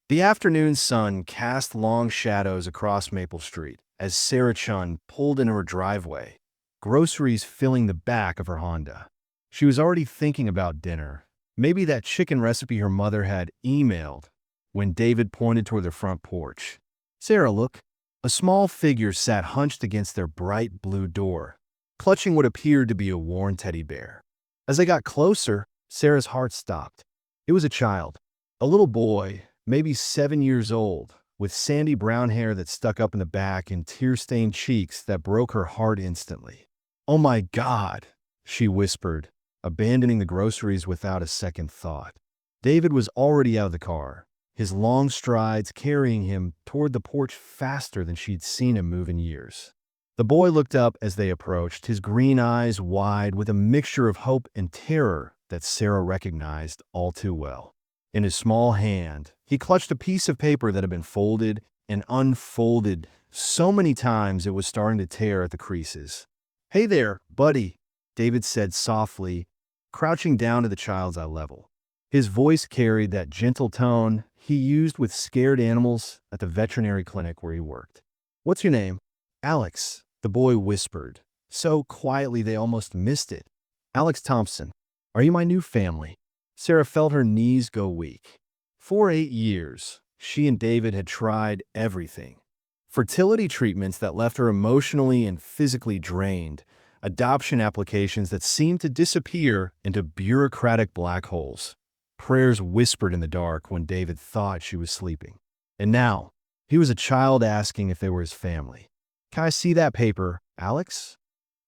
The afternoon sun cast long shadows across Maple Street as Sarah Chun pulled into her driveway, groceries filling the back of her Honda. She was already thinking about dinner, maybe that chicken recipe her mother had emailed, when David pointed toward the front porch. "Sarah, look." A small figure sat hunched against their bright blue door, clutching what appeared to be a worn teddy bear. As they got closer, Sarah's heart stopped. It was a child, a little boy, maybe 7 years old, with sandy brown hair that stuck up in the back and tear-stained cheeks that broke her heart instantly. "Oh my God," she whispered, abandoning the groceries without a second thought. David was already out of the car, his long strides carrying him toward the porch faster than she'd seen him move in years. The boy looked up as they approached, his green eyes wide with a mixture of hope and terror that Sarah recognized all too well. In his small hand, he clutched a piece of paper that had been folded and unfolded so many times it was starting to tear at the creases. "Hey there, buddy," David said softly, crouching down to the child's eye level. His voice carried that gentle tone he used with scared animals at the veterinary clinic where he worked. "What's your name?" "Alex," the boy whispered, so quietly they almost missed it. "Alex Thompson. Are you my new family?" Sarah felt her knees go weak. For 8 years, she and David had tried everything. Fertility treatments that left her emotionally and physically drained, adoption applications that seemed to disappear into bureaucratic black holes, prayers whispered in the dark when David thought she was sleeping. And now, he was a child asking if they were his family. "Can I see that paper, Alex?"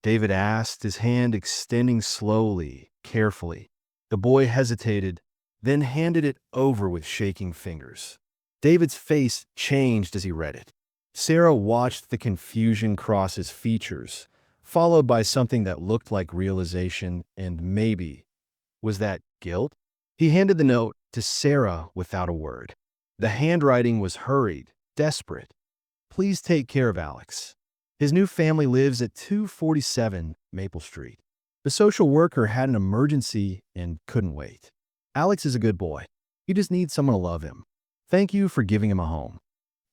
David asked, his hand extending slowly, carefully. The boy hesitated, then handed it over with shaking fingers. David's face changed as he read it. Sarah watched the confusion cross his features, followed by something that looked like realization and maybe, was that guilt? He handed the note to Sarah without a word. The handwriting was hurried, desperate. "Please take care of Alex. His new family lives at 247 Maple Street. The social worker had an emergency and couldn't wait. Alex is a good boy. He just needs someone to love him. Thank you for giving him a home."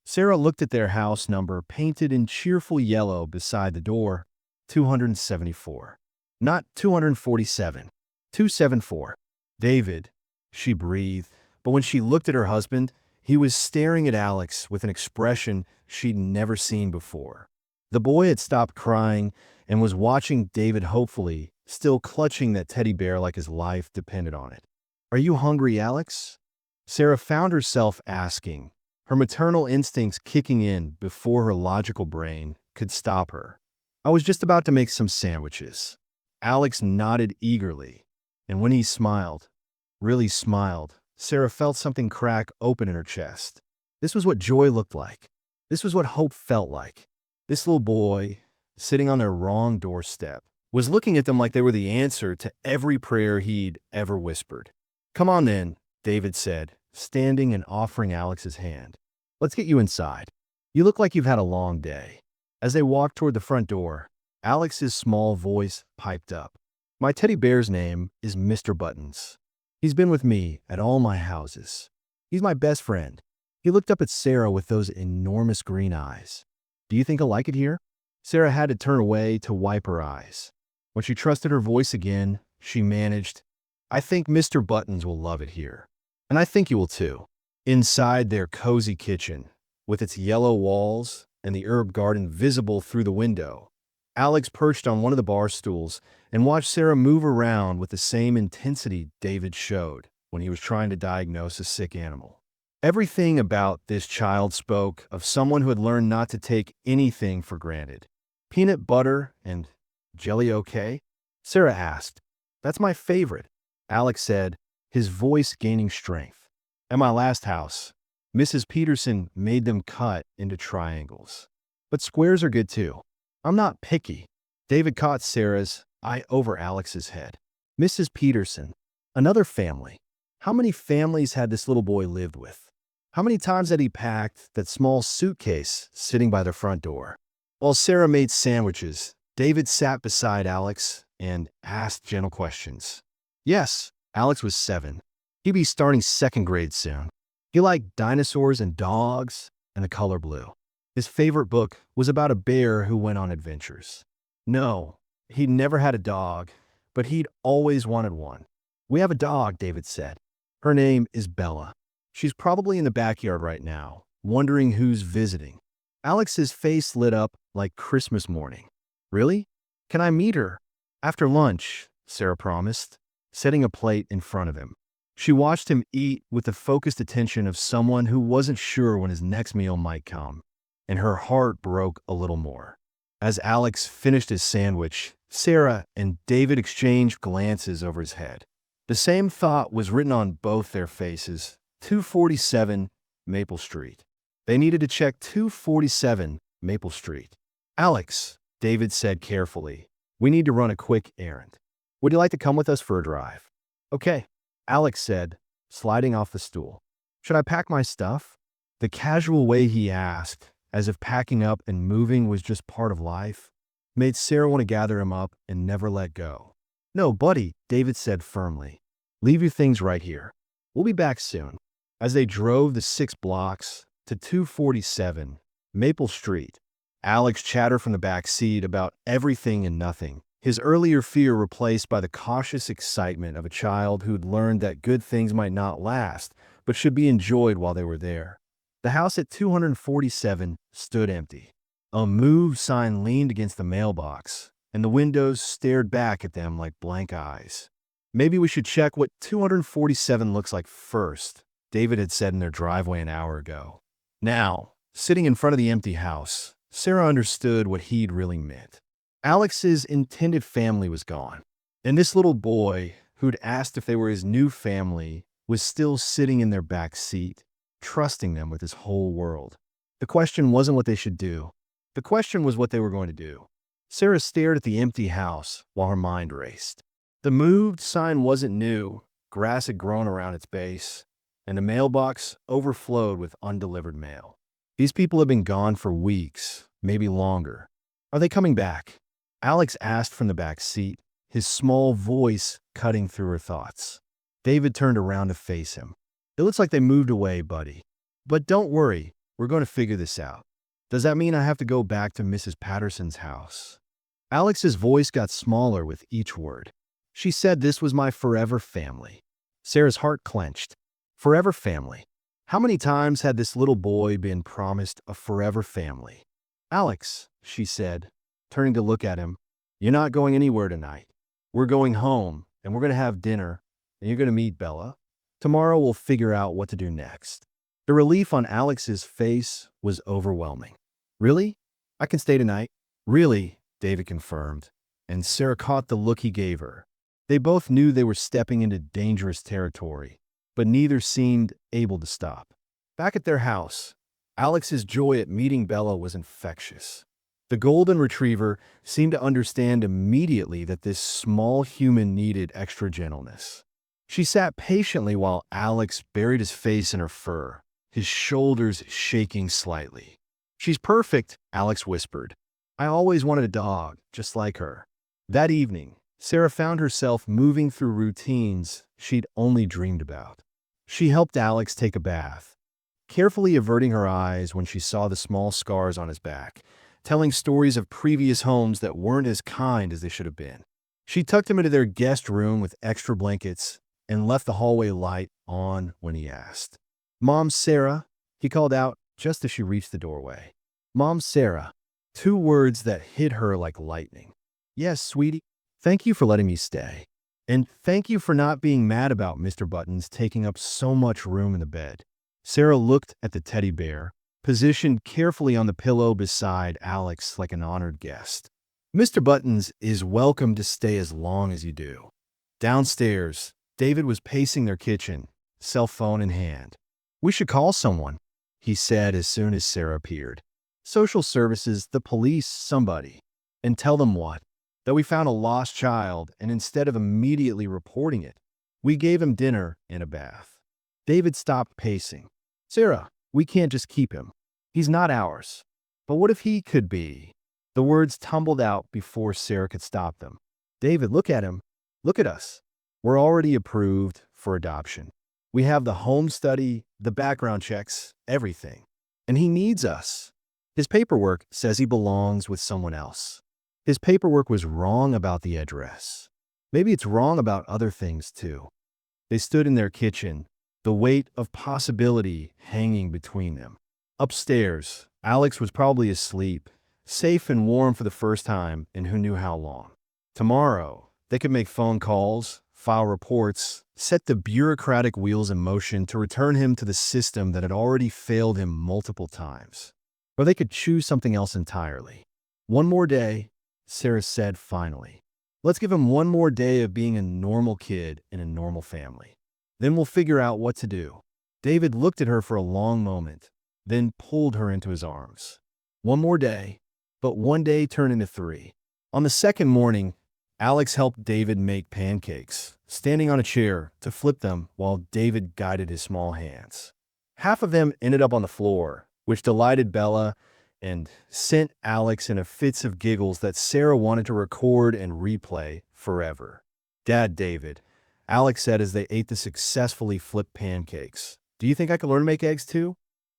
Sarah looked at their house number painted in cheerful yellow beside the door, 274. Not 247, 274. "David," she breathed, but when she looked at her husband, he was staring at Alex with an expression she'd never seen before. The boy had stopped crying and was watching David hopefully, still clutching that teddy bear like his life depended on it. "Are you hungry, Alex?" Sarah found herself asking, her maternal instincts kicking in before her logical brain could stop her. "I was just about to make some sandwiches." Alex nodded eagerly, and when he smiled, really smiled, Sarah felt something crack open in her chest. This was what joy looked like. This was what hope felt like. This little boy, sitting on their wrong doorstep, was looking at them like they were the answer to every prayer he'd ever whispered. "Come on then," David said, standing and offering Alex his hand. "Let's get you inside. You look like you've had a long day." As they walked toward the front door, Alex's small voice piped up. "My teddy bear's name is Mr. Buttons. He's been with me at all my houses. He's my best friend." He looked up at Sarah with those enormous green eyes. "Do you think he'll like it here?" Sarah had to turn away to wipe her eyes. When she trusted her voice again, she managed, "I think Mr. Buttons will love it here. And I think you will too." Inside their cozy kitchen, with its yellow walls and the herb garden visible through the window, Alex perched on one of the bar stools and watched Sarah move around with the same intensity David showed when he was trying to diagnose a sick animal. Everything about this child spoke of someone who had learned not to take anything for granted. "Peanut butter and jelly okay?" Sarah asked. "That's my favorite," Alex said, his voice gaining strength. "At my last house, Mrs. Peterson made them cut into triangles. But squares are good too. I'm not picky." David caught Sarah's eye over Alex's head. "Mrs. Peterson, another family. How many families had this little boy lived with? How many times had he packed that small suitcase sitting by the front door?" While Sarah made sandwiches, David sat beside Alex and asked gentle questions. "Yes," Alex was 7. He'd be starting second grade soon. He liked dinosaurs and dogs and the color blue. His favorite book was about a bear who went on adventures. No, he'd never had a dog, but he'd always wanted one. "We have a dog," David said. "Her name is Bella. She's probably in the backyard right now, wondering who's visiting." Alex's face lit up like Christmas morning. "Really? Can I meet her?" "After lunch," Sarah promised, setting a plate in front of him. She watched him eat with the focused attention of someone who wasn't sure when his next meal might come, and her heart broke a little more. As Alex finished his sandwich, Sarah and David exchanged glances over his head. The same thought was written on both their faces: 247 Maple Street. They needed to check 247 Maple Street. "Alex," David said carefully, "we need to run a quick errand. Would you like to come with us for a drive?" "Okay," Alex said, sliding off the stool. "Should I pack my stuff?" The casual way he asked, as if packing up and moving was just part of life, made Sarah want to gather him up and never let go. "No, buddy," David said firmly. "Leave your things right here. We'll be back soon." As they drove the 6 blocks to 247 Maple Street, Alex chattered from the back seat about everything and nothing, his earlier fear replaced by the cautious excitement of a child who'd learned that good things might not last, but should be enjoyed while they were there. The house at 247 stood empty. A move sign leaned against the mailbox, and the windows stared back at them like blank eyes. "Maybe we should check what 247 looks like first," David had said in their driveway an hour ago. Now, sitting in front of the empty house, Sarah understood what he'd really meant. Alex's intended family was gone, and this little boy, who'd asked if they were his new family, was still sitting in their back seat, trusting them with his whole world. The question wasn't what they should do. The question was what they were going to do. Sarah stared at the empty house while her mind raced. The moved sign wasn't new. Grass had grown around its base, and the mailbox overflowed with undelivered mail. These people had been gone for weeks, maybe longer. "Are they coming back?" Alex asked from the back seat, his small voice cutting through her thoughts. David turned around to face him. "It looks like they moved away, buddy. But don't worry, we're going to figure this out." "Does that mean I have to go back to Mrs. Patterson's house?" Alex's voice got smaller with each word. "She said this was my forever family." Sarah's heart clenched. Forever family. How many times had this little boy been promised a forever family? "Alex," she said, turning to look at him, "you're not going anywhere tonight. We're going home, and we're going to have dinner, and you're going to meet Bella. Tomorrow we'll figure out what to do next." The relief on Alex's face was overwhelming. "Really? I can stay tonight?" "Really," David confirmed, and Sarah caught the look he gave her. They both knew they were stepping into dangerous territory, but neither seemed able to stop. Back at their house, Alex's joy at meeting Bella was infectious. The golden retriever seemed to understand immediately that this small human needed extra gentleness. She sat patiently while Alex buried his face in her fur, his shoulders shaking slightly. "She's perfect," Alex whispered. "I always wanted a dog, just like her." That evening, Sarah found herself moving through routines she'd only dreamed about. She helped Alex take a bath, carefully averting her eyes when she saw the small scars on his back, telling stories of previous homes that weren't as kind as they should have been. She tucked him into their guest room with extra blankets and left the hallway light on when he asked. "Mom, Sarah," he called out just as she reached the doorway. "Mom, Sarah." 2 words that hit her like lightning. "Yes, sweetie. Thank you for letting me stay. And thank you for not being mad about Mr. Buttons taking up so much room in the bed." Sarah looked at the teddy bear, positioned carefully on the pillow beside Alex like an honored guest. "Mr. Buttons is welcome to stay as long as you do." Downstairs, David was pacing their kitchen, cell phone in hand. "We should call someone," he said as soon as Sarah appeared. "Social services, the police, somebody." "And tell them what?" "That we found a lost child, and instead of immediately reporting it, we gave him dinner and a bath." David stopped pacing. "Sarah, we can't just keep him. He's not ours. But what if he could be?" The words tumbled out before Sarah could stop them. "David, look at him. Look at us. We're already approved for adoption. We have the home study, the background checks, everything. And he needs us. His paperwork says he belongs with someone else. His paperwork was wrong about the address. Maybe it's wrong about other things too. They stood in their kitchen, the weight of possibility hanging between them. Upstairs, Alex was probably asleep, safe and warm for the first time in who knew how long. Tomorrow, they could make phone calls, file reports, set the bureaucratic wheels in motion to return him to the system that had already failed him multiple times. Or they could choose something else entirely. One more day, Sarah said finally. Let's give him one more day of being a normal kid in a normal family. Then we'll figure out what to do. David looked at her for a long moment, then pulled her into his arms. One more day, but one day turned into 3. On the second morning, Alex helped David make pancakes, standing on a chair to flip them while David guided his small hands. Half of them ended up on the floor, which delighted Bella and sent Alex into fits of giggles that Sarah wanted to record and replay forever. Dad David, Alex said as they ate the successfully flipped pancakes. Do you think I could learn to make eggs too?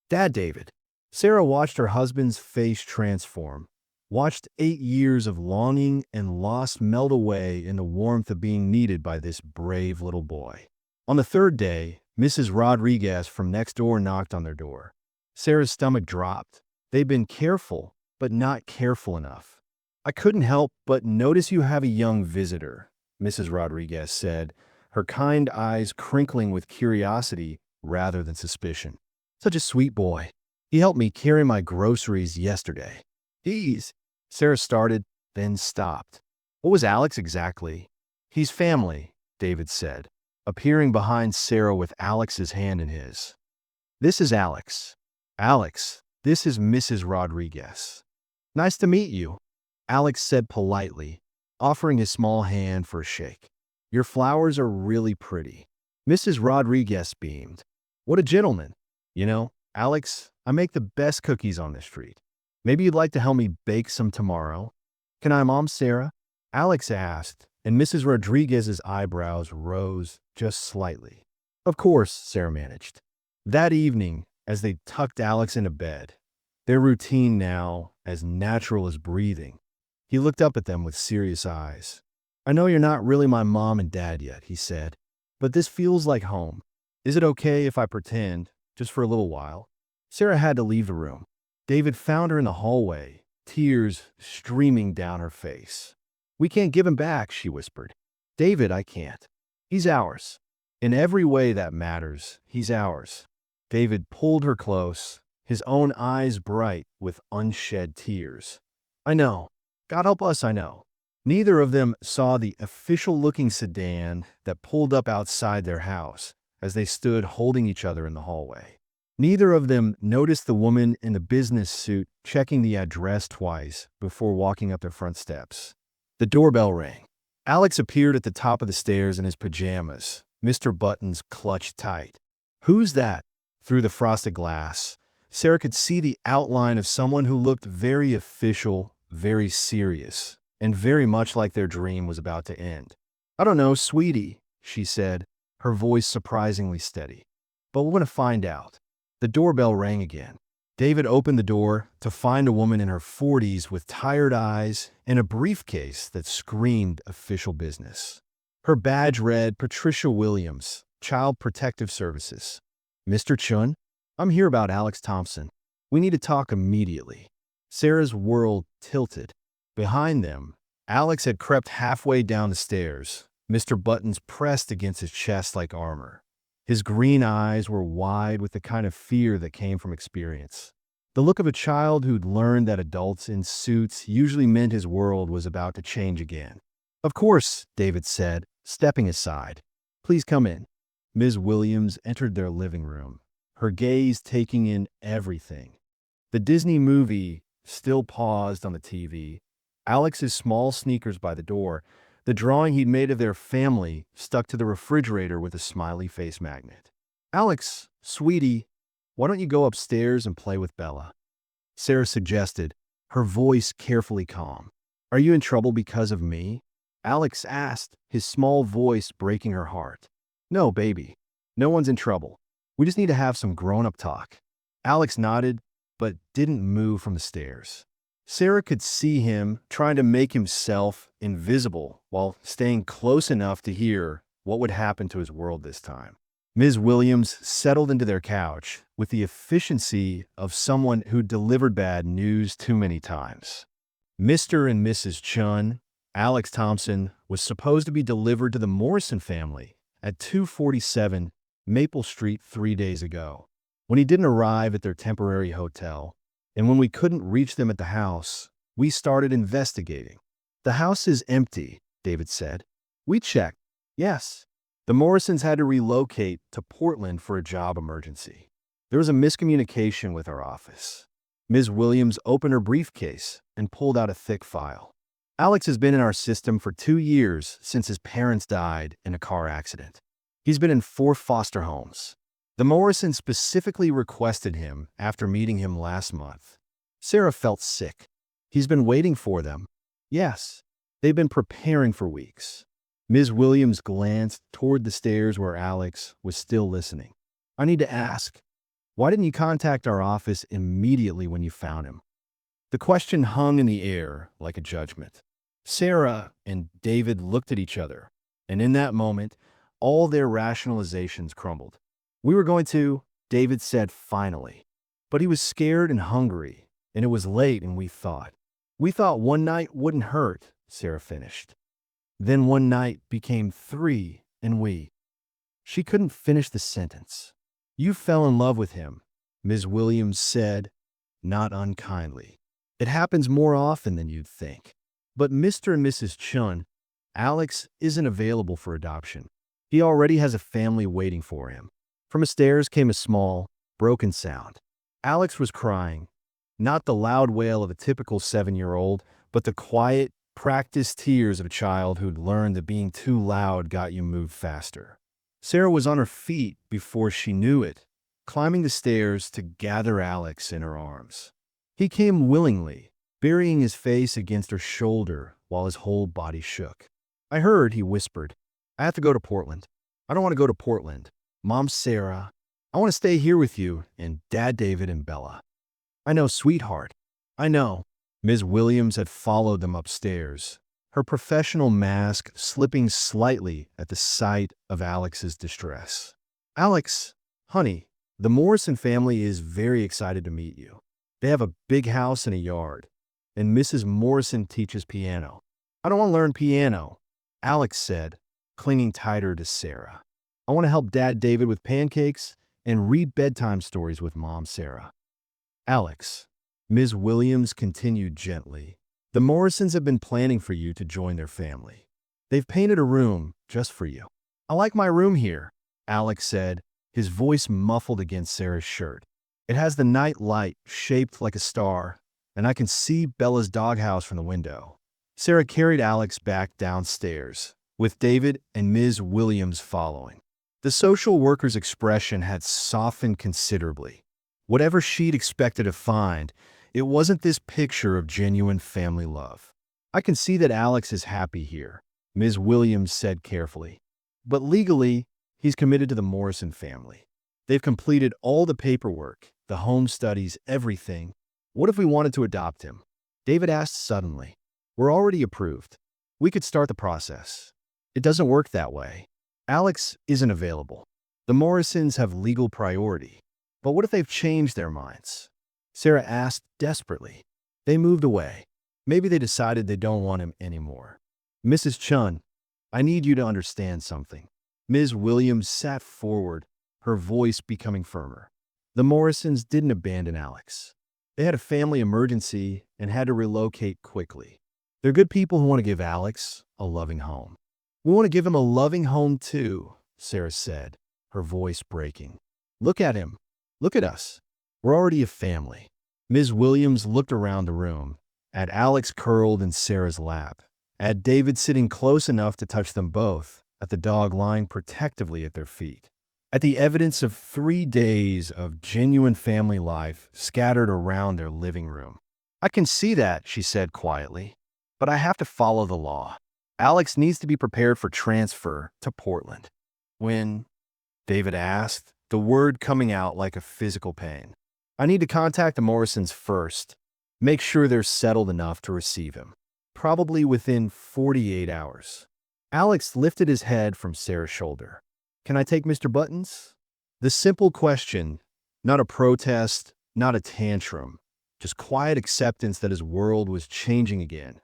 Dad David. Sarah watched her husband's face transform, watched 8 years of longing and loss melt away in the warmth of being needed by this brave little boy. On the third day, Mrs. Rodriguez from next door knocked on their door. Sarah's stomach dropped. They'd been careful, but not careful enough. I couldn't help but notice you have a young visitor, Mrs. Rodriguez said, her kind eyes crinkling with curiosity rather than suspicion. Such a sweet boy. He helped me carry my groceries yesterday. He's... Sarah started, then stopped. What was Alex exactly? He's family, David said, appearing behind Sarah with Alex's hand in his. This is Alex. Alex, this is Mrs. Rodriguez. Nice to meet you, Alex said politely, offering his small hand for a shake. Your flowers are really pretty. Mrs. Rodriguez beamed. What a gentleman. You know, Alex, I make the best cookies on the street. Maybe you'd like to help me bake some tomorrow? Can I, Mom Sarah? Alex asked, and Mrs. Rodriguez's eyebrows rose just slightly. Of course, Sarah managed. That evening, as they tucked Alex into bed, their routine now as natural as breathing, he looked up at them with serious eyes. I know you're not really my mom and dad yet, he said, but this feels like home. Is it okay if I pretend, just for a little while? Sarah had to leave the room. David found her in the hallway, tears streaming down her face. We can't give him back, she whispered. David, I can't. He's ours. In every way that matters, he's ours. David pulled her close, his own eyes bright with unshed tears. I know. God help us, I know. Neither of them saw the official-looking sedan that pulled up outside their house as they stood holding each other in the hallway. Neither of them noticed the woman in the business suit checking the address twice before walking up their front steps. The doorbell rang. Alex appeared at the top of the stairs in his pajamas, Mr. Buttons clutched tight. Who's that? Through the frosted glass, Sarah could see the outline of someone who looked very official, very serious, and very much like their dream was about to end. I don't know, sweetie, she said, her voice surprisingly steady. But we're going to find out. The doorbell rang again. David opened the door to find a woman in her 40s with tired eyes and a briefcase that screamed official business. Her badge read Patricia Williams, Child Protective Services. Mr. Chun, I'm here about Alex Thompson. We need to talk immediately. Sarah's world tilted. Behind them, Alex had crept halfway down the stairs, Mr. Buttons pressed against his chest like armor. His green eyes were wide with the kind of fear that came from experience. The look of a child who'd learned that adults in suits usually meant his world was about to change again. Of course, David said, stepping aside. Please come in. Ms. Williams entered their living room, her gaze taking in everything. The Disney movie still paused on the TV, Alex's small sneakers by the door, the drawing he'd made of their family stuck to the refrigerator with a smiley face magnet. Alex, sweetie, why don't you go upstairs and play with Bella? Sarah suggested, her voice carefully calm. Are you in trouble because of me? Alex asked, his small voice breaking her heart. No, baby. No one's in trouble. We just need to have some grown-up talk. Alex nodded, but didn't move from the stairs. Sarah could see him trying to make himself invisible while staying close enough to hear what would happen to his world this time. Ms. Williams settled into their couch with the efficiency of someone who delivered bad news too many times. Mr. and Mrs. Chun, Alex Thompson, was supposed to be delivered to the Morrison family at 247 Maple Street 3 days ago. When he didn't arrive at their temporary hotel, and when we couldn't reach them at the house, we started investigating. The house is empty, David said. We checked. Yes. The Morrisons had to relocate to Portland for a job emergency. There was a miscommunication with our office. Ms. Williams opened her briefcase and pulled out a thick file. Alex has been in our system for 2 years since his parents died in a car accident. He's been in 4 foster homes. The Morrisons specifically requested him after meeting him last month. Sarah felt sick. He's been waiting for them. Yes, they've been preparing for weeks. Ms. Williams glanced toward the stairs where Alex was still listening. I need to ask, why didn't you contact our office immediately when you found him? The question hung in the air like a judgment. Sarah and David looked at each other, and in that moment, all their rationalizations crumbled. We were going to, David said finally. But he was scared and hungry, and it was late and we thought. We thought one night wouldn't hurt, Sarah finished. Then one night became 3 and we. She couldn't finish the sentence. You fell in love with him, Ms. Williams said, not unkindly. It happens more often than you'd think. But Mr. and Mrs. Chun, Alex isn't available for adoption. He already has a family waiting for him. From the stairs came a small, broken sound. Alex was crying, not the loud wail of a typical 7-year-old, but the quiet, practiced tears of a child who'd learned that being too loud got you moved faster. Sarah was on her feet before she knew it, climbing the stairs to gather Alex in her arms. He came willingly, burying his face against her shoulder while his whole body shook. I heard, he whispered. I have to go to Portland. I don't want to go to Portland. Mom Sarah, I want to stay here with you and Dad David and Bella. I know, sweetheart. I know. Ms. Williams had followed them upstairs, her professional mask slipping slightly at the sight of Alex's distress. Alex, honey, the Morrison family is very excited to meet you. They have a big house and a yard, and Mrs. Morrison teaches piano. I don't want to learn piano, Alex said, clinging tighter to Sarah. I want to help Dad David with pancakes and read bedtime stories with Mom Sarah. Alex, Ms. Williams continued gently, the Morrisons have been planning for you to join their family. They've painted a room just for you. I like my room here, Alex said, his voice muffled against Sarah's shirt. It has the night light shaped like a star, and I can see Bella's doghouse from the window. Sarah carried Alex back downstairs, with David and Ms. Williams following. The social worker's expression had softened considerably. Whatever she'd expected to find, it wasn't this picture of genuine family love. I can see that Alex is happy here, Ms. Williams said carefully. But legally, he's committed to the Morrison family. They've completed all the paperwork, the home studies, everything. What if we wanted to adopt him? David asked suddenly. We're already approved. We could start the process. It doesn't work that way. Alex isn't available. The Morrisons have legal priority. But what if they've changed their minds? Sarah asked desperately. They moved away. Maybe they decided they don't want him anymore. Mrs. Chun, I need you to understand something. Ms. Williams sat forward, her voice becoming firmer. The Morrisons didn't abandon Alex. They had a family emergency and had to relocate quickly. They're good people who want to give Alex a loving home. We want to give him a loving home too, Sarah said, her voice breaking. Look at him. Look at us. We're already a family. Ms. Williams looked around the room, at Alex curled in Sarah's lap, at David sitting close enough to touch them both, at the dog lying protectively at their feet, at the evidence of 3 days of genuine family life scattered around their living room. I can see that, she said quietly, but I have to follow the law. Alex needs to be prepared for transfer to Portland. When David asked, the word coming out like a physical pain. I need to contact the Morrisons first. Make sure they're settled enough to receive him. Probably within 48 hours. Alex lifted his head from Sarah's shoulder. Can I take Mr. Buttons? The simple question, not a protest, not a tantrum, just quiet acceptance that his world was changing again,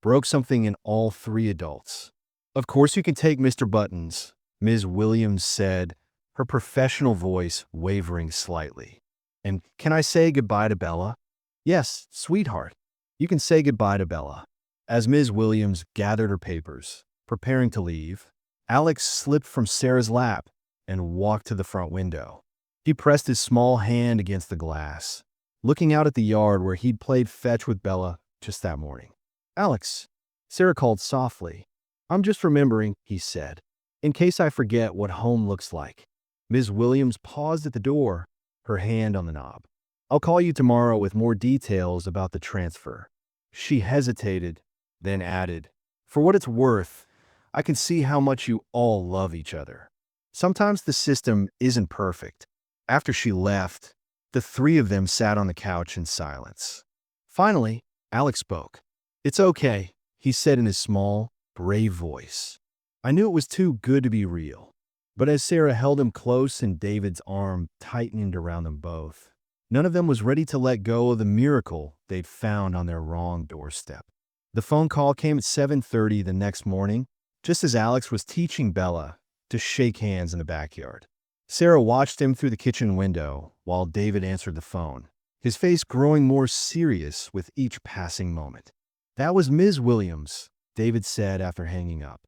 broke something in all three adults. Of course you can take Mr. Buttons, Ms. Williams said, her professional voice wavering slightly. And can I say goodbye to Bella? Yes, sweetheart. You can say goodbye to Bella. As Ms. Williams gathered her papers, preparing to leave, Alex slipped from Sarah's lap and walked to the front window. He pressed his small hand against the glass, looking out at the yard where he'd played fetch with Bella just that morning. Alex, Sarah called softly. I'm just remembering, he said, in case I forget what home looks like. Ms. Williams paused at the door, her hand on the knob. I'll call you tomorrow with more details about the transfer. She hesitated, then added, for what it's worth, I can see how much you all love each other. Sometimes the system isn't perfect. After she left, the three of them sat on the couch in silence. Finally, Alex spoke. It's okay, he said in his small, brave voice. I knew it was too good to be real. But as Sarah held him close and David's arm tightened around them both, none of them was ready to let go of the miracle they'd found on their wrong doorstep. The phone call came at 7:30 the next morning, just as Alex was teaching Bella to shake hands in the backyard. Sarah watched him through the kitchen window while David answered the phone, his face growing more serious with each passing moment. That was Ms. Williams, David said after hanging up.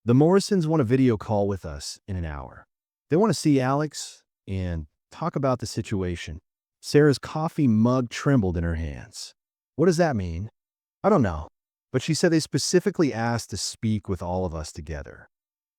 The Morrisons want a video call with us in an hour. They want to see Alex and talk about the situation. Sarah's coffee mug trembled in her hands. What does that mean? I don't know, but she said they specifically asked to speak with all of us together.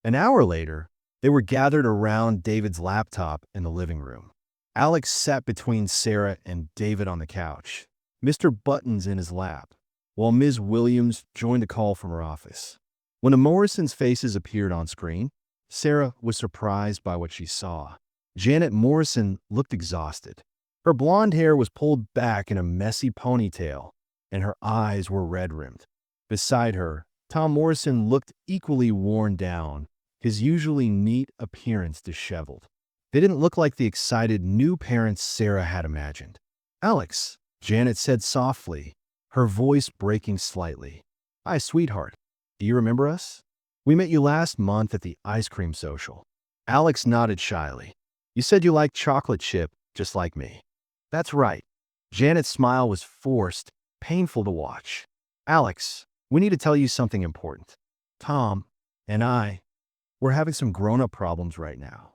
An hour later, they were gathered around David's laptop in the living room. Alex sat between Sarah and David on the couch, Mr. Buttons in his lap, while Ms. Williams joined a call from her office. When the Morrisons' faces appeared on screen, Sarah was surprised by what she saw. Janet Morrison looked exhausted. Her blonde hair was pulled back in a messy ponytail, and her eyes were red-rimmed. Beside her, Tom Morrison looked equally worn down, his usually neat appearance disheveled. They didn't look like the excited new parents Sarah had imagined. Alex, Janet said softly, her voice breaking slightly. Hi, sweetheart. Do you remember us? We met you last month at the ice cream social. Alex nodded shyly. You said you liked chocolate chip, just like me. That's right. Janet's smile was forced, painful to watch. Alex, we need to tell you something important. Tom and we're having some grown-up problems right now.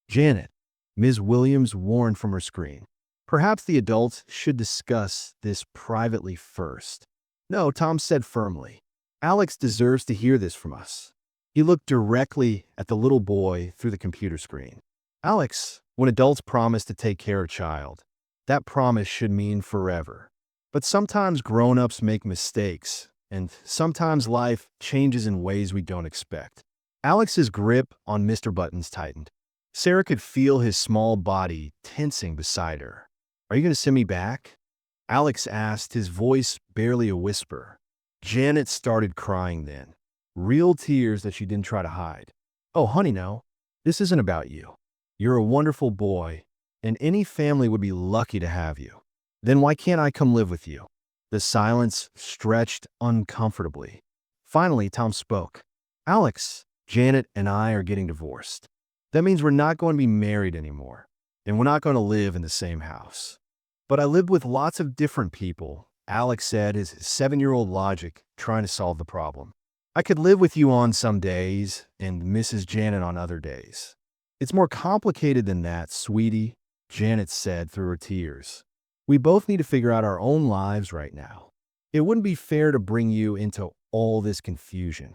Janet, Ms. Williams warned from her screen. Perhaps the adults should discuss this privately first. No, Tom said firmly. Alex deserves to hear this from us. He looked directly at the little boy through the computer screen. Alex, when adults promise to take care of a child, that promise should mean forever. But sometimes grown-ups make mistakes, and sometimes life changes in ways we don't expect. Alex's grip on Mr. Buttons tightened. Sarah could feel his small body tensing beside her. Are you going to send me back? Alex asked, his voice barely a whisper. Janet started crying then, real tears that she didn't try to hide. Oh, honey, no. This isn't about you. You're a wonderful boy, and any family would be lucky to have you. Then why can't I come live with you? The silence stretched uncomfortably. Finally, Tom spoke. Alex, Janet and I are getting divorced. That means we're not going to be married anymore, and we're not going to live in the same house. But I lived with lots of different people, Alex said, his 7-year-old logic trying to solve the problem. I could live with you on some days and Mrs. Janet on other days. It's more complicated than that, sweetie, Janet said through her tears. We both need to figure out our own lives right now. It wouldn't be fair to bring you into all this confusion.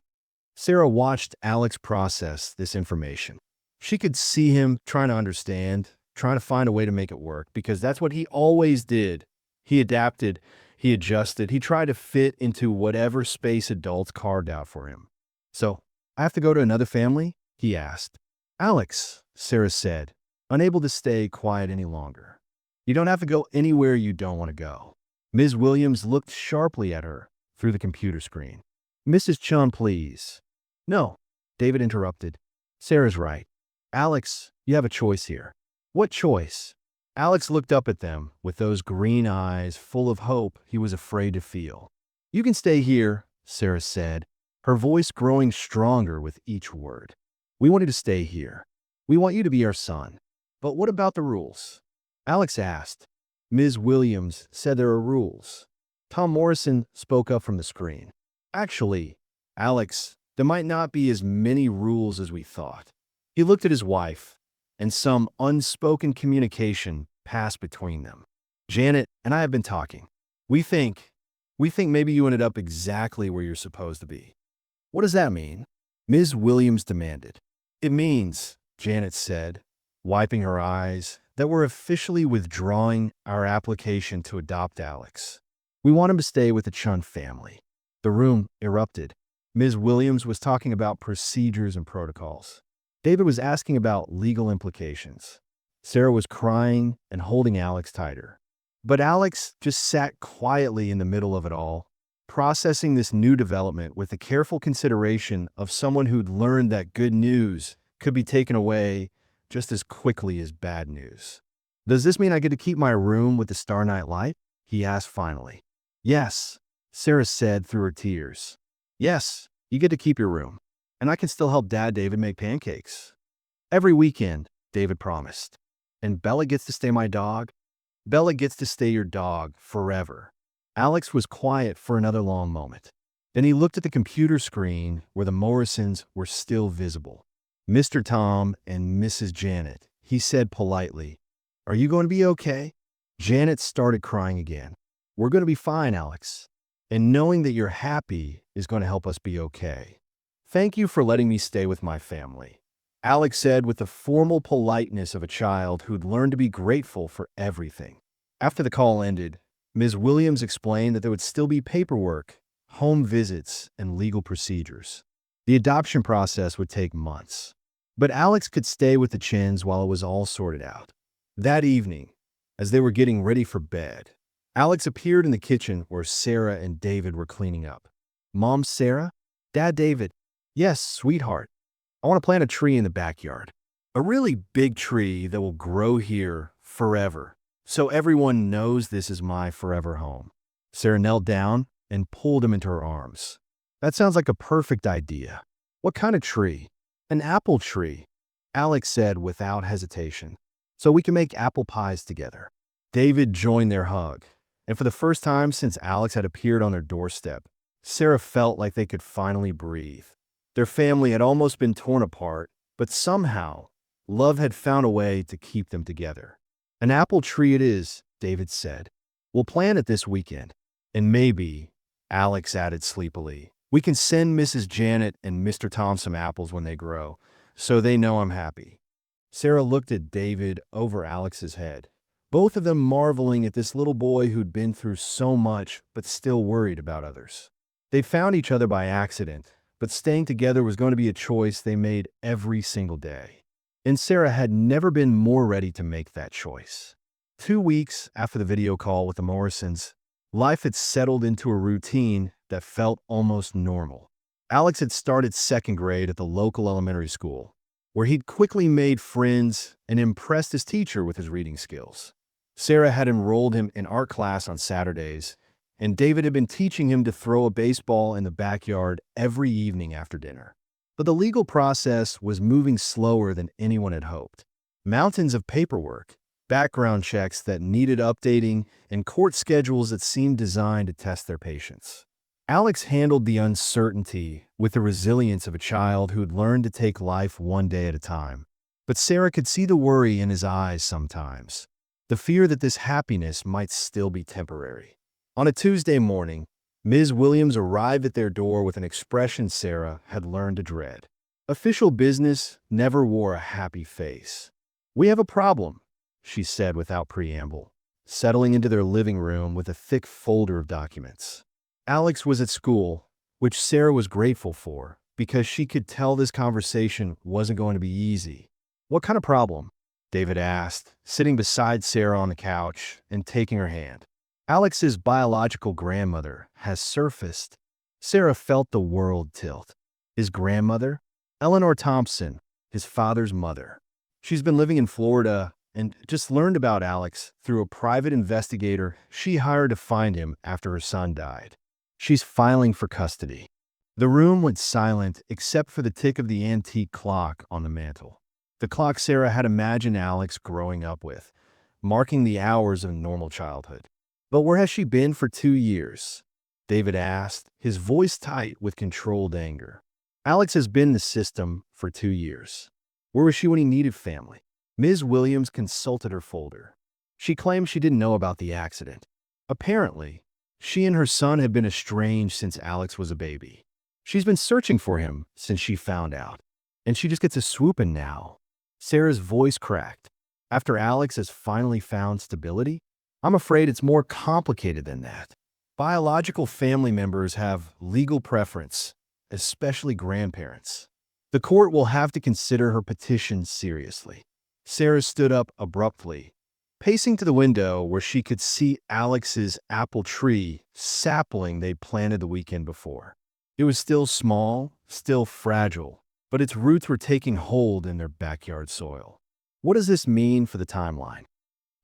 Sarah watched Alex process this information. She could see him trying to understand, trying to find a way to make it work, because that's what he always did. He adapted, he adjusted, he tried to fit into whatever space adults carved out for him. So, I have to go to another family? He asked. Alex, Sarah said, unable to stay quiet any longer. You don't have to go anywhere you don't want to go. Ms. Williams looked sharply at her through the computer screen. Mrs. Chun, please. No, David interrupted. Sarah's right. Alex, you have a choice here. What choice? Alex looked up at them with those green eyes full of hope he was afraid to feel. You can stay here, Sarah said, her voice growing stronger with each word. We want you to stay here. We want you to be our son. But what about the rules? Alex asked. Ms. Williams said there are rules. Tom Morrison spoke up from the screen. Actually, Alex, there might not be as many rules as we thought. He looked at his wife, and some unspoken communication passed between them. Janet and I have been talking. We think maybe you ended up exactly where you're supposed to be. What does that mean? Ms. Williams demanded. It means, Janet said, wiping her eyes, that we're officially withdrawing our application to adopt Alex. We want him to stay with the Chun family. The room erupted. Ms. Williams was talking about procedures and protocols. David was asking about legal implications. Sarah was crying and holding Alex tighter. But Alex just sat quietly in the middle of it all, processing this new development with the careful consideration of someone who'd learned that good news could be taken away just as quickly as bad news. Does this mean I get to keep my room with the Star Night light? He asked finally. Yes, Sarah said through her tears. Yes, you get to keep your room. And I can still help Dad David make pancakes. Every weekend, David promised. And Bella gets to stay my dog. Bella gets to stay your dog forever. Alex was quiet for another long moment. Then he looked at the computer screen where the Morrisons were still visible. Mr. Tom and Mrs. Janet, he said politely, are you going to be okay? Janet started crying again. We're going to be fine, Alex. And knowing that you're happy is going to help us be okay. Thank you for letting me stay with my family, Alex said with the formal politeness of a child who'd learned to be grateful for everything. After the call ended, Ms. Williams explained that there would still be paperwork, home visits, and legal procedures. The adoption process would take months. But Alex could stay with the Chins while it was all sorted out. That evening, as they were getting ready for bed, Alex appeared in the kitchen where Sarah and David were cleaning up. Mom, Sarah? Dad, David? Yes, sweetheart. I want to plant a tree in the backyard. A really big tree that will grow here forever, so everyone knows this is my forever home. Sarah knelt down and pulled him into her arms. That sounds like a perfect idea. What kind of tree? An apple tree, Alex said without hesitation. So we can make apple pies together. David joined their hug, and for the first time since Alex had appeared on their doorstep, Sarah felt like they could finally breathe. Their family had almost been torn apart, but somehow, love had found a way to keep them together. An apple tree it is, David said. We'll plant it this weekend. And maybe, Alex added sleepily, we can send Mrs. Janet and Mr. Tom some apples when they grow, so they know I'm happy. Sarah looked at David over Alex's head, both of them marveling at this little boy who'd been through so much but still worried about others. They'd found each other by accident, but staying together was going to be a choice they made every single day. And Sarah had never been more ready to make that choice. 2 weeks after the video call with the Morrisons, life had settled into a routine that felt almost normal. Alex had started second grade at the local elementary school, where he'd quickly made friends and impressed his teacher with his reading skills. Sarah had enrolled him in art class on Saturdays, and David had been teaching him to throw a baseball in the backyard every evening after dinner. But the legal process was moving slower than anyone had hoped. Mountains of paperwork, background checks that needed updating, and court schedules that seemed designed to test their patience. Alex handled the uncertainty with the resilience of a child who had learned to take life one day at a time. But Sarah could see the worry in his eyes sometimes, the fear that this happiness might still be temporary. On a Tuesday morning, Ms. Williams arrived at their door with an expression Sarah had learned to dread. Official business never wore a happy face. We have a problem, she said without preamble, settling into their living room with a thick folder of documents. Alex was at school, which Sarah was grateful for, because she could tell this conversation wasn't going to be easy. What kind of problem? David asked, sitting beside Sarah on the couch and taking her hand. Alex's biological grandmother has surfaced. Sarah felt the world tilt. His grandmother? Eleanor Thompson, his father's mother. She's been living in Florida and just learned about Alex through a private investigator she hired to find him after her son died. She's filing for custody. The room went silent except for the tick of the antique clock on the mantel. The clock Sarah had imagined Alex growing up with, marking the hours of normal childhood. But where has she been for 2 years? David asked, his voice tight with controlled anger. Alex has been in the system for 2 years. Where was she when he needed family? Ms. Williams consulted her folder. She claimed she didn't know about the accident. Apparently, she and her son had been estranged since Alex was a baby. She's been searching for him since she found out. And she just gets a swoop in now. Sarah's voice cracked. After Alex has finally found stability? I'm afraid it's more complicated than that. Biological family members have legal preference, especially grandparents. The court will have to consider her petition seriously. Sarah stood up abruptly, pacing to the window where she could see Alex's apple tree sapling they planted the weekend before. It was still small, still fragile, but its roots were taking hold in their backyard soil. What does this mean for the timeline?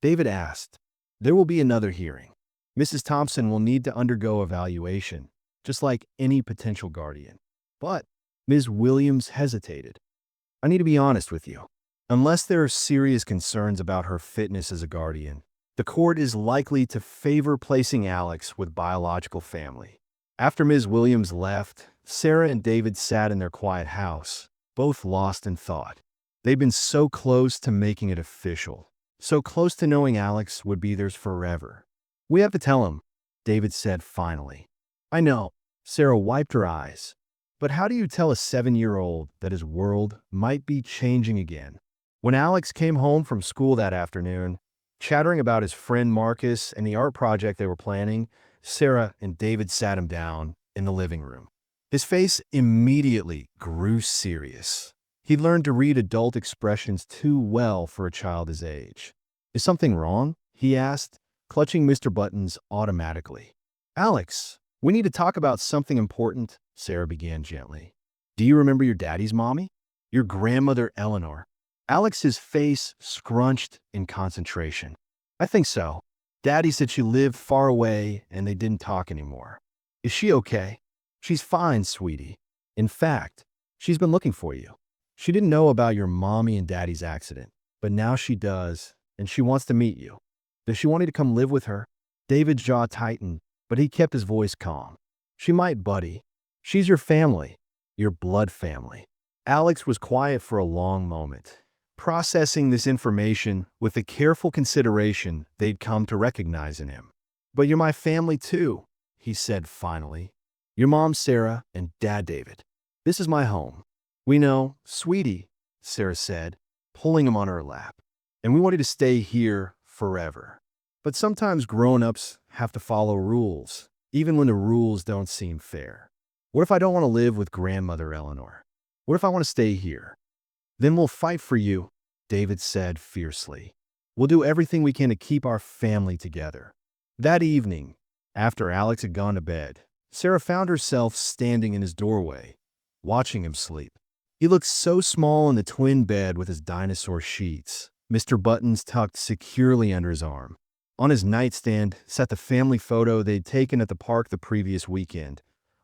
David asked. There will be another hearing. Mrs. Thompson will need to undergo evaluation, just like any potential guardian. But Ms. Williams hesitated. I need to be honest with you. Unless there are serious concerns about her fitness as a guardian, the court is likely to favor placing Alex with biological family. After Ms. Williams left, Sarah and David sat in their quiet house, both lost in thought. They'd been so close to making it official, so close to knowing Alex would be theirs forever. We have to tell him, David said finally. I know, Sarah wiped her eyes. But how do you tell a 7-year-old that his world might be changing again? When Alex came home from school that afternoon, chattering about his friend Marcus and the art project they were planning, Sarah and David sat him down in the living room. His face immediately grew serious. He learned to read adult expressions too well for a child his age. Is something wrong? He asked, clutching Mr. Buttons automatically. Alex, we need to talk about something important, Sarah began gently. Do you remember your daddy's mommy? Your grandmother Eleanor. Alex's face scrunched in concentration. I think so. Daddy said she lived far away and they didn't talk anymore. Is she okay? She's fine, sweetie. In fact, she's been looking for you. She didn't know about your mommy and daddy's accident, but now she does, and she wants to meet you. Does she want you to come live with her? David's jaw tightened, but he kept his voice calm. She might, buddy. She's your family, your blood family. Alex was quiet for a long moment, processing this information with the careful consideration they'd come to recognize in him. But you're my family too, he said finally. Your mom, Sarah, and dad, David. This is my home. We know, sweetie, Sarah said, pulling him on her lap. And we want you to stay here forever. But sometimes grown-ups have to follow rules, even when the rules don't seem fair. What if I don't want to live with grandmother Eleanor? What if I want to stay here? Then we'll fight for you, David said fiercely. We'll do everything we can to keep our family together. That evening, after Alex had gone to bed, Sarah found herself standing in his doorway, watching him sleep. He looked so small in the twin bed with his dinosaur sheets, Mr. Buttons tucked securely under his arm. On his nightstand sat the family photo they'd taken at the park the previous weekend,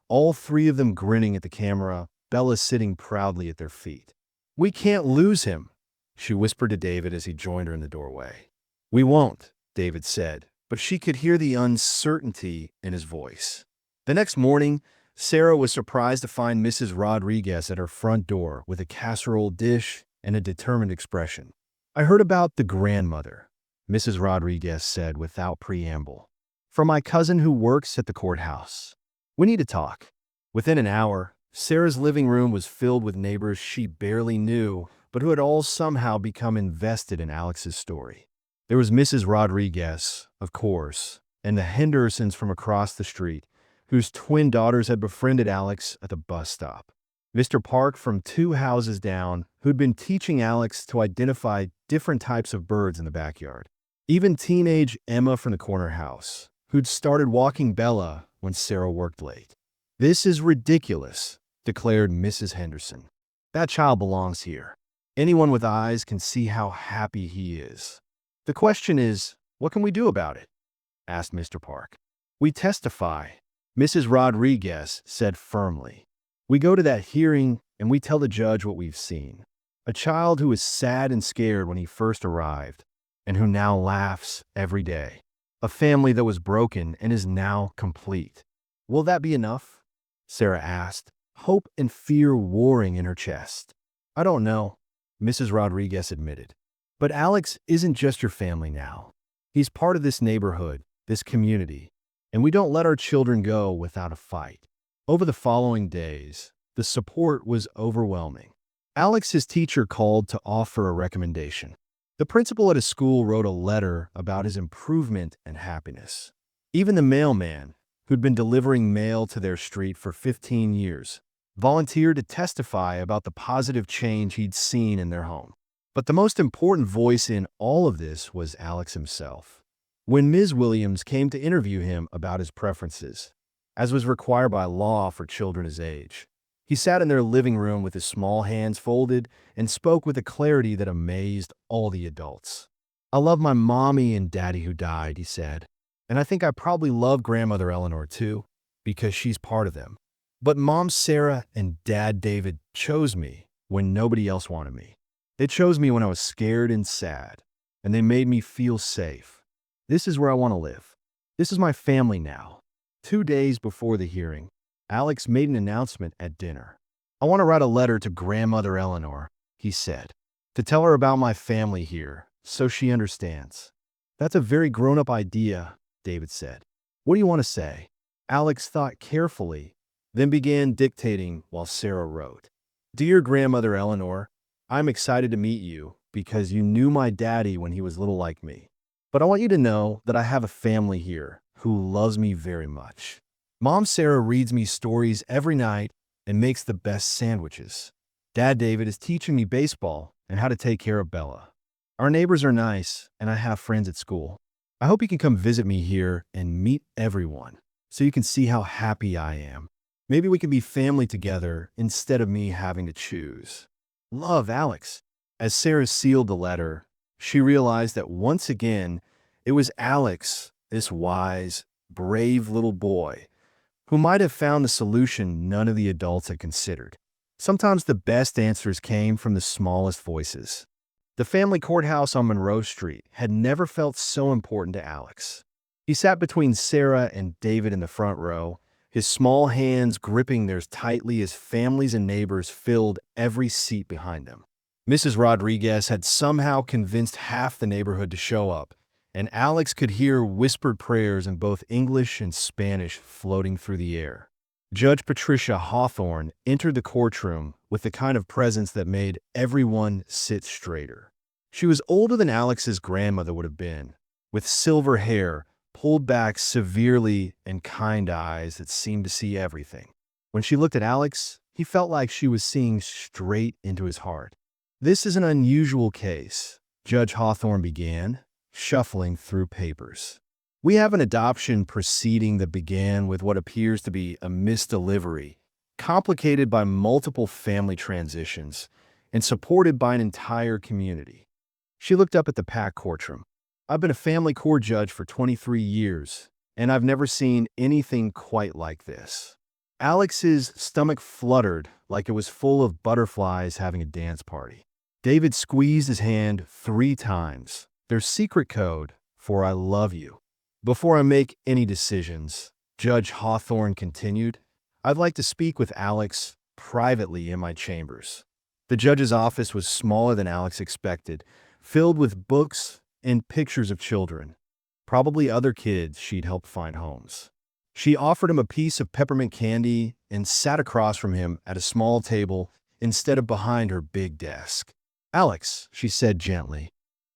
all three of them grinning at the camera, Bella sitting proudly at their feet. We can't lose him, she whispered to David as he joined her in the doorway. We won't, David said, but she could hear the uncertainty in his voice. The next morning, Sarah was surprised to find Mrs. Rodriguez at her front door with a casserole dish and a determined expression. I heard about the grandmother, Mrs. Rodriguez said without preamble. From my cousin who works at the courthouse. We need to talk. Within an hour, Sarah's living room was filled with neighbors she barely knew, but who had all somehow become invested in Alex's story. There was Mrs. Rodriguez, of course, and the Hendersons from across the street, whose twin daughters had befriended Alex at the bus stop. Mr. Park from 2 houses down, who'd been teaching Alex to identify different types of birds in the backyard. Even teenage Emma from the corner house, who'd started walking Bella when Sarah worked late. "This is ridiculous," declared Mrs. Henderson. "That child belongs here. Anyone with eyes can see how happy he is." "The question is, what can we do about it?" asked Mr. Park. "We testify," Mrs. Rodriguez said firmly. "We go to that hearing and we tell the judge what we've seen. A child who was sad and scared when he first arrived, and who now laughs every day. A family that was broken and is now complete." "Will that be enough?" Sarah asked, hope and fear warring in her chest. "I don't know," Mrs. Rodriguez admitted. "But Alex isn't just your family now. He's part of this neighborhood, this community, and we don't let our children go without a fight." Over the following days, the support was overwhelming. Alex's teacher called to offer a recommendation. The principal at his school wrote a letter about his improvement and happiness. Even the mailman, who'd been delivering mail to their street for 15 years, volunteered to testify about the positive change he'd seen in their home. But the most important voice in all of this was Alex himself. When Ms. Williams came to interview him about his preferences, as was required by law for children his age, he sat in their living room with his small hands folded and spoke with a clarity that amazed all the adults. "I love my mommy and daddy who died," he said. "And I think I probably love grandmother Eleanor too, because she's part of them. But Mom Sarah and Dad David chose me when nobody else wanted me. They chose me when I was scared and sad, and they made me feel safe. This is where I want to live. This is my family now." 2 days before the hearing, Alex made an announcement at dinner. "I want to write a letter to grandmother Eleanor," he said, "to tell her about my family here, so she understands." "That's a very grown-up idea," David said. "What do you want to say?" Alex thought carefully, then began dictating while Sarah wrote. "Dear grandmother Eleanor, I'm excited to meet you because you knew my daddy when he was little like me. But I want you to know that I have a family here who loves me very much. Mom Sarah reads me stories every night and makes the best sandwiches. Dad David is teaching me baseball and how to take care of Bella. Our neighbors are nice, and I have friends at school. I hope you can come visit me here and meet everyone so you can see how happy I am. Maybe we can be family together instead of me having to choose. Love, Alex." As Sarah sealed the letter, she realized that once again, it was Alex, this wise, brave little boy, who might have found the solution none of the adults had considered. Sometimes the best answers came from the smallest voices. The family courthouse on Monroe Street had never felt so important to Alex. He sat between Sarah and David in the front row, his small hands gripping theirs tightly as families and neighbors filled every seat behind him. Mrs. Rodriguez had somehow convinced half the neighborhood to show up, and Alex could hear whispered prayers in both English and Spanish floating through the air. Judge Patricia Hawthorne entered the courtroom with the kind of presence that made everyone sit straighter. She was older than Alex's grandmother would have been, with silver hair pulled back severely and kind eyes that seemed to see everything. When she looked at Alex, he felt like she was seeing straight into his heart. "This is an unusual case," Judge Hawthorne began, shuffling through papers. "We have an adoption proceeding that began with what appears to be a misdelivery, complicated by multiple family transitions, and supported by an entire community." She looked up at the packed courtroom. "I've been a family court judge for 23 years, and I've never seen anything quite like this." Alex's stomach fluttered like it was full of butterflies having a dance party. David squeezed his hand 3 times, their secret code for "I love you." "Before I make any decisions," Judge Hawthorne continued, "I'd like to speak with Alex privately in my chambers." The judge's office was smaller than Alex expected, filled with books and pictures of children, probably other kids she'd helped find homes. She offered him a piece of peppermint candy and sat across from him at a small table instead of behind her big desk. "Alex," she said gently,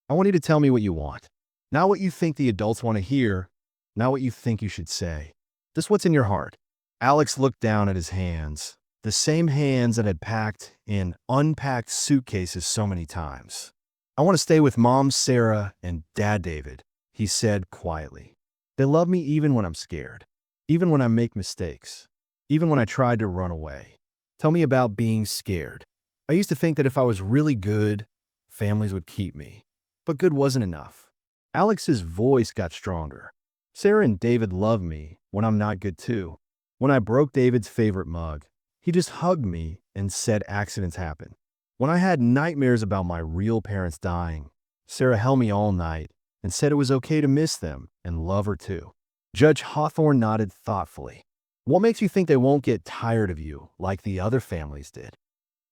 "I want you to tell me what you want. Not what you think the adults want to hear, not what you think you should say. Just what's in your heart." Alex looked down at his hands, the same hands that had packed in unpacked suitcases so many times. "I want to stay with Mom Sarah and Dad David," he said quietly. "They love me even when I'm scared, even when I make mistakes, even when I tried to run away." Tell me about being scared. I used to think that if I was really good, families would keep me. But good wasn't enough. Alex's voice got stronger. "Sarah and David love me when I'm not good too. When I broke David's favorite mug, he just hugged me and said accidents happen. When I had nightmares about my real parents dying, Sarah held me all night and said it was okay to miss them and love her too." Judge Hawthorne nodded thoughtfully. "What makes you think they won't get tired of you like the other families did?"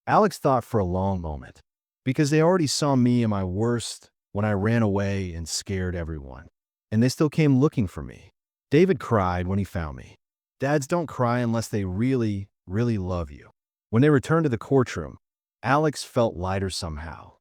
Alex thought for a long moment. "Because they already saw me at my worst when I ran away and scared everyone. And they still came looking for me. David cried when he found me. Dads don't cry unless they really, really love you." When they returned to the courtroom, Alex felt lighter somehow.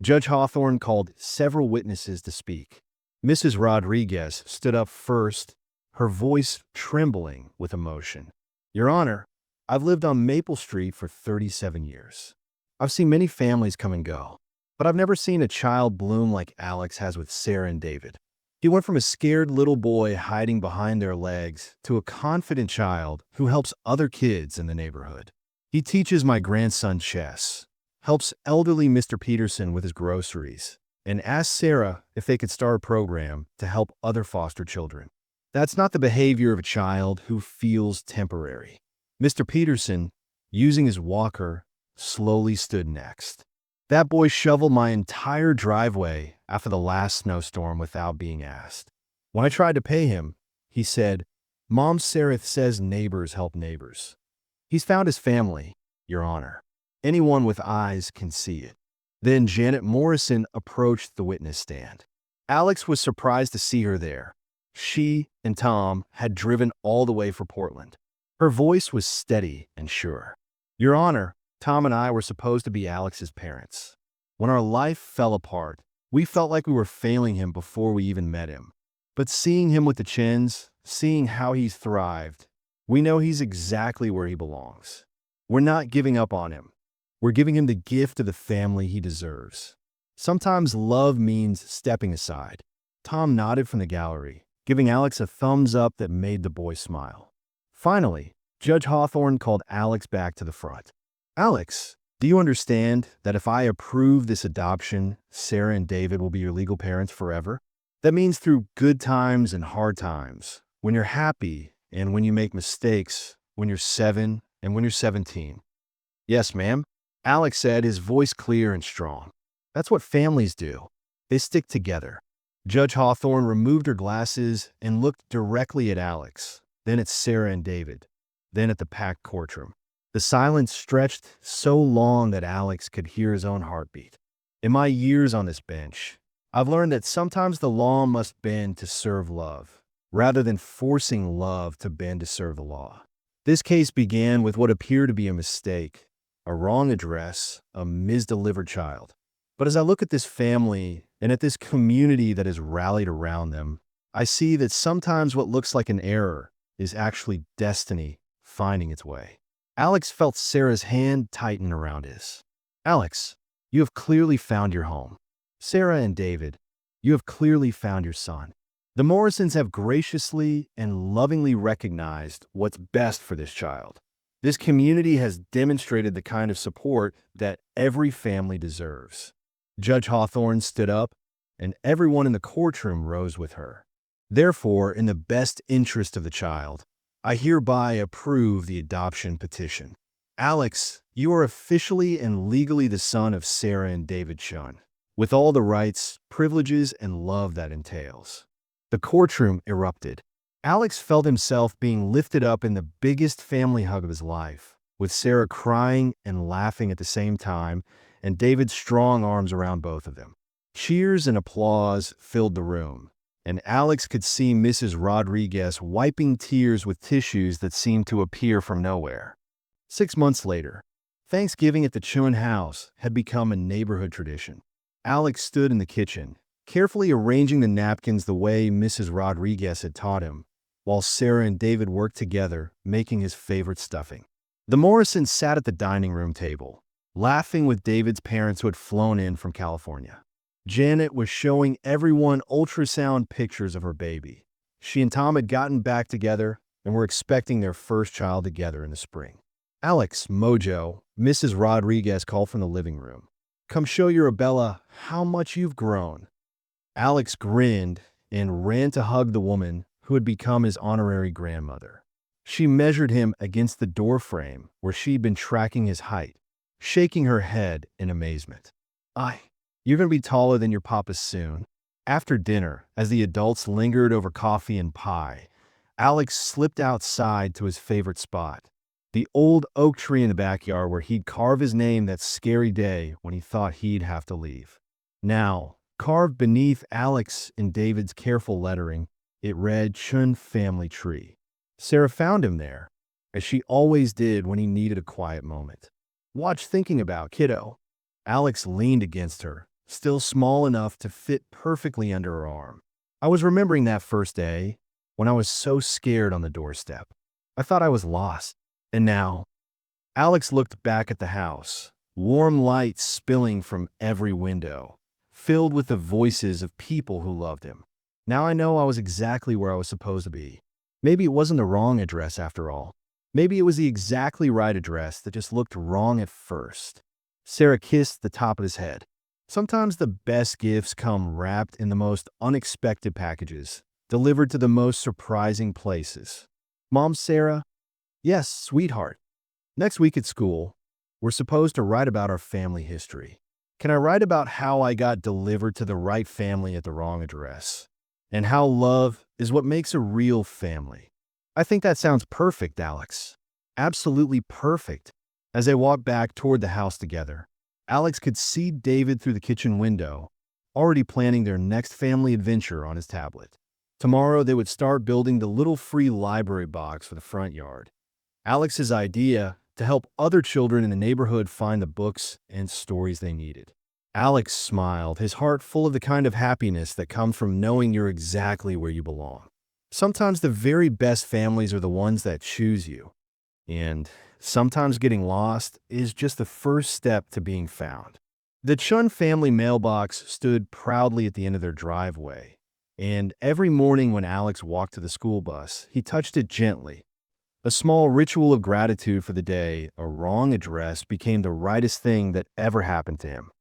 Judge Hawthorne called several witnesses to speak. Mrs. Rodriguez stood up first, her voice trembling with emotion. "Your Honor, I've lived on Maple Street for 37 years. I've seen many families come and go, but I've never seen a child bloom like Alex has with Sarah and David. He went from a scared little boy hiding behind their legs to a confident child who helps other kids in the neighborhood. He teaches my grandson chess, helps elderly Mr. Peterson with his groceries, and asks Sarah if they could start a program to help other foster children. That's not the behavior of a child who feels temporary." Mr. Peterson, using his walker, slowly stood next. "That boy shoveled my entire driveway after the last snowstorm without being asked. When I tried to pay him, he said, 'Mom Sarah says neighbors help neighbors.' He's found his family, Your Honor. Anyone with eyes can see it." Then Janet Morrison approached the witness stand. Alex was surprised to see her there. She and Tom had driven all the way from Portland. Her voice was steady and sure. "Your Honor, Tom and I were supposed to be Alex's parents. When our life fell apart, we felt like we were failing him before we even met him. But seeing him with the Chins, seeing how he's thrived, we know he's exactly where he belongs. We're not giving up on him. We're giving him the gift of the family he deserves. Sometimes love means stepping aside." Tom nodded from the gallery, giving Alex a thumbs up that made the boy smile. Finally, Judge Hawthorne called Alex back to the front. "Alex, do you understand that if I approve this adoption, Sarah and David will be your legal parents forever? That means through good times and hard times, when you're happy and when you make mistakes, when you're 7 and when you're 17. "Yes, ma'am," Alex said, his voice clear and strong. "That's what families do. They stick together." Judge Hawthorne removed her glasses and looked directly at Alex, then at Sarah and David, then at the packed courtroom. The silence stretched so long that Alex could hear his own heartbeat. "In my years on this bench, I've learned that sometimes the law must bend to serve love, rather than forcing love to bend to serve the law. This case began with what appeared to be a mistake, a wrong address, a misdelivered child. But as I look at this family and at this community that has rallied around them, I see that sometimes what looks like an error is actually destiny finding its way." Alex felt Sarah's hand tighten around his. "Alex, you have clearly found your home. Sarah and David, you have clearly found your son. The Morrisons have graciously and lovingly recognized what's best for this child. This community has demonstrated the kind of support that every family deserves." Judge Hawthorne stood up, and everyone in the courtroom rose with her. "Therefore, in the best interest of the child, I hereby approve the adoption petition. Alex, you are officially and legally the son of Sarah and David Chun, with all the rights, privileges, and love that entails." The courtroom erupted. Alex felt himself being lifted up in the biggest family hug of his life, with Sarah crying and laughing at the same time, and David's strong arms around both of them. Cheers and applause filled the room, and Alex could see Mrs. Rodriguez wiping tears with tissues that seemed to appear from nowhere. 6 months later, Thanksgiving at the Chun house had become a neighborhood tradition. Alex stood in the kitchen, carefully arranging the napkins the way Mrs. Rodriguez had taught him, while Sarah and David worked together, making his favorite stuffing. The Morrisons sat at the dining room table, laughing with David's parents who had flown in from California. Janet was showing everyone ultrasound pictures of her baby. She and Tom had gotten back together and were expecting their first child together in the spring. Alex, Mojo, Mrs. Rodriguez called from the living room. "Come show Arabella how much you've grown." Alex grinned and ran to hug the woman who had become his honorary grandmother. She measured him against the doorframe where she'd been tracking his height, shaking her head in amazement. You're going to be taller than your papa soon." After dinner, as the adults lingered over coffee and pie, Alex slipped outside to his favorite spot, the old oak tree in the backyard where he'd carve his name that scary day when he thought he'd have to leave. Now, carved beneath Alex and David's careful lettering, it read Chun Family Tree. Sarah found him there, as she always did when he needed a quiet moment. "Watch thinking about, kiddo." Alex leaned against her, still small enough to fit perfectly under her arm. I was remembering that first day, when I was so scared on the doorstep. I thought I was lost. And now, Alex looked back at the house, warm light spilling from every window, filled with the voices of people who loved him. Now I know I was exactly where I was supposed to be. Maybe it wasn't the wrong address after all. Maybe it was the exactly right address that just looked wrong at first. Sarah kissed the top of his head. Sometimes the best gifts come wrapped in the most unexpected packages, delivered to the most surprising places. "Mom, Sarah?" "Yes, sweetheart. Next week at school, we're supposed to write about our family history. Can I write about how I got delivered to the right family at the wrong address? And how love is what makes a real family?" "I think that sounds perfect, Alex. Absolutely perfect." As they walked back toward the house together, Alex could see David through the kitchen window, already planning their next family adventure on his tablet. Tomorrow they would start building the little free library box for the front yard. Alex's idea to help other children in the neighborhood find the books and stories they needed. Alex smiled, his heart full of the kind of happiness that comes from knowing you're exactly where you belong. Sometimes the very best families are the ones that choose you. And sometimes getting lost is just the first step to being found. The Chun family mailbox stood proudly at the end of their driveway, and every morning when Alex walked to the school bus, he touched it gently. A small ritual of gratitude for the day a wrong address became the rightest thing that ever happened to him.